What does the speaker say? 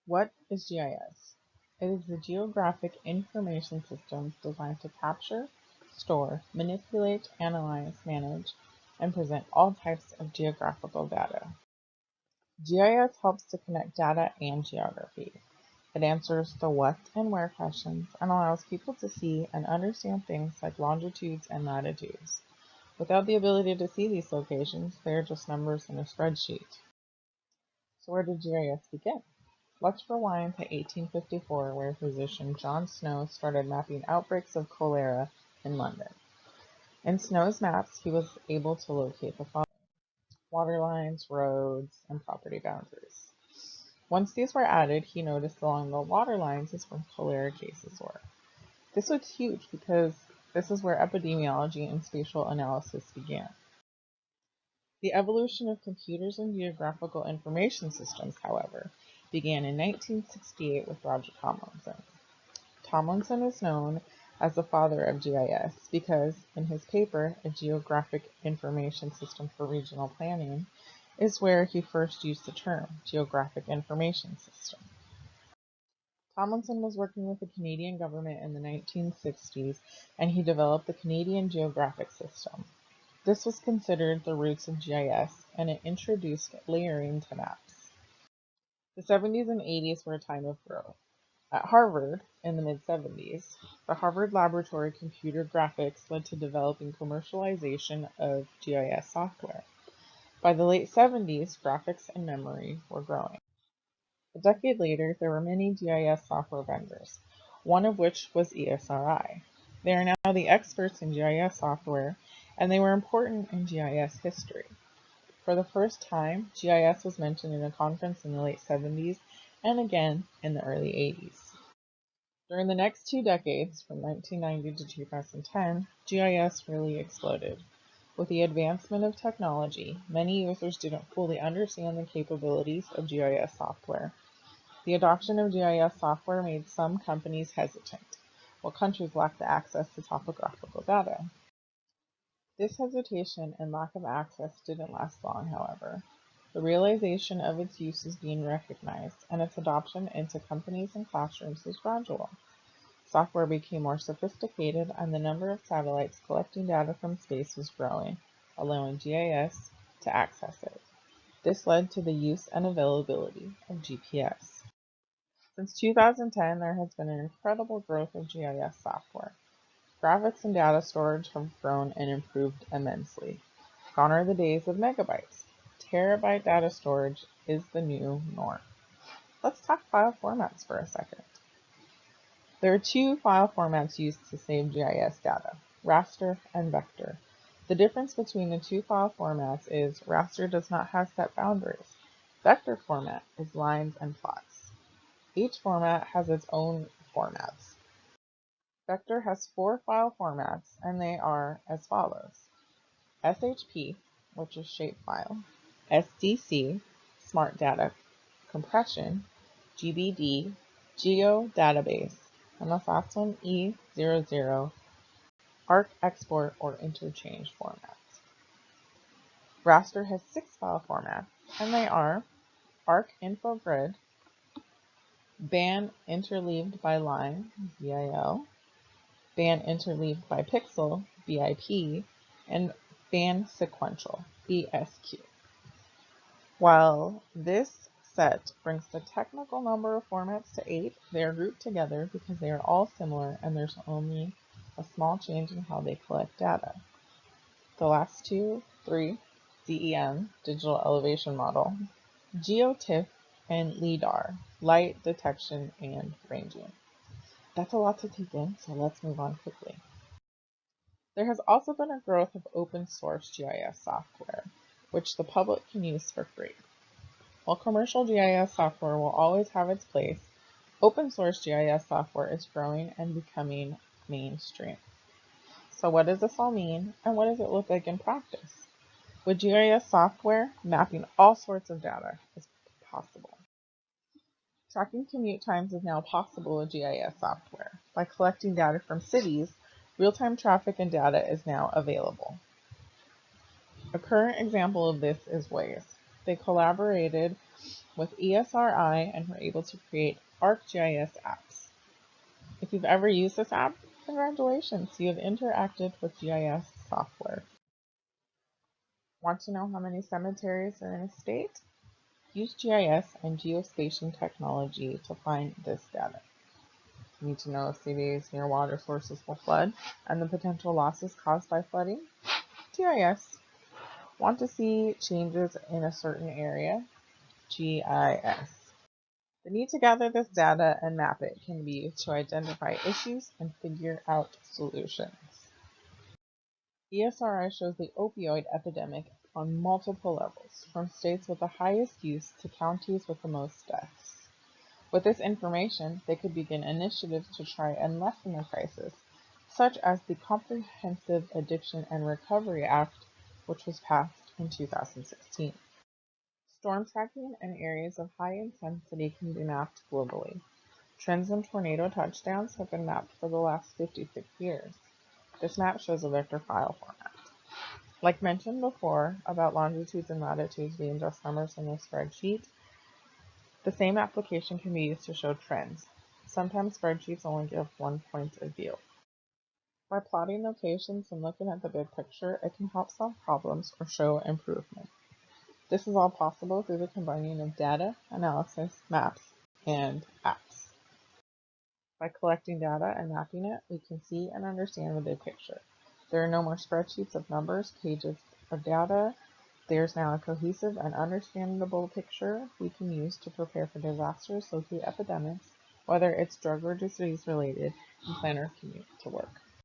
What is GIS? It is the Geographic Information System designed to capture, store, manipulate, analyze, manage, and present all types of geographical data. GIS helps to connect data and geography. It answers the what and where questions and allows people to see and understand things like longitudes and latitudes. Without the ability to see these locations, they are just numbers in a spreadsheet. So where did GIS begin? Let's rewind to 1854, where physician John Snow started mapping outbreaks of cholera in London. In Snow's maps, he was able to locate the following: water lines, roads, and property boundaries. Once these were added, he noticed along the water lines is where cholera cases were. This was huge because this is where epidemiology and spatial analysis began. The evolution of computers and geographical information systems, however, began in 1968 with Roger Tomlinson. Tomlinson is known as the father of GIS because, in his paper, A Geographic Information System for Regional Planning, is where he first used the term Geographic Information System. Tomlinson was working with the Canadian government in the 1960s, and he developed the Canadian Geographic System. This was considered the roots of GIS, and it introduced layering to maps. The 70s and 80s were a time of growth. At Harvard, in the mid-70s, the Harvard Laboratory Computer Graphics led to developing commercialization of GIS software. By the late 70s, graphics and memory were growing. A decade later, there were many GIS software vendors, one of which was ESRI. They are now the experts in GIS software, and they were important in GIS history. For the first time, GIS was mentioned in a conference in the late 70s and again in the early 80s. During the next 2 decades, from 1990 to 2010, GIS really exploded. With the advancement of technology, many users didn't fully understand the capabilities of GIS software. The adoption of GIS software made some companies hesitant, while countries lacked the access to topographical data. This hesitation and lack of access didn't last long, however. The realization of its use is being recognized, and its adoption into companies and classrooms was gradual. Software became more sophisticated, and the number of satellites collecting data from space was growing, allowing GIS to access it. This led to the use and availability of GPS. Since 2010, there has been an incredible growth of GIS software. Graphics and data storage have grown and improved immensely. Gone are the days of megabytes. Terabyte data storage is the new norm. Let's talk file formats for a second. There are 2 file formats used to save GIS data: raster and vector. The difference between the 2 file formats is raster does not have set boundaries. Vector format is lines and plots. Each format has its own formats. Vector has 4 file formats, and they are as follows: SHP, which is shapefile; SDC, smart data compression; GBD, geodatabase; and the last one, E00, ARC export or interchange formats. Raster has 6 file formats, and they are ARC info grid, band interleaved by line, BIL; band interleaved by pixel, BIP; and band sequential, BSQ. While this set brings the technical number of formats to 8, they are grouped together because they are all similar and there's only a small change in how they collect data. The last 2, 3, DEM, digital elevation model; GeoTIFF and LIDAR, light detection and ranging. That's a lot to take in, so let's move on quickly. There has also been a growth of open source GIS software, which the public can use for free. While commercial GIS software will always have its place, open source GIS software is growing and becoming mainstream. So what does this all mean, and what does it look like in practice? With GIS software, mapping all sorts of data is possible. Tracking commute times is now possible with GIS software. By collecting data from cities, real-time traffic and data is now available. A current example of this is Waze. They collaborated with ESRI, and we're able to create ArcGIS apps. If you've ever used this app, congratulations, you have interacted with GIS software. Want to know how many cemeteries are in a state? Use GIS and geospatial technology to find this data. You need to know if cities near water sources will flood and the potential losses caused by flooding. GIS. Want to see changes in a certain area? GIS. The need to gather this data and map it can be used to identify issues and figure out solutions. ESRI shows the opioid epidemic on multiple levels, from states with the highest use to counties with the most deaths. With this information, they could begin initiatives to try and lessen the crisis, such as the Comprehensive Addiction and Recovery Act, which was passed in 2016. Storm tracking in areas of high intensity can be mapped globally. Trends in tornado touchdowns have been mapped for the last 56 years. This map shows a vector file format. Like mentioned before about longitudes and latitudes being just numbers in a spreadsheet, the same application can be used to show trends. Sometimes spreadsheets only give one point of view. By plotting locations and looking at the big picture, it can help solve problems or show improvement. This is all possible through the combining of data, analysis, maps, and apps. By collecting data and mapping it, we can see and understand the big picture. There are no more spreadsheets of numbers, pages of data. There's now a cohesive and understandable picture we can use to prepare for disasters, locate epidemics, whether it's drug or disease related, and plan our commute to work.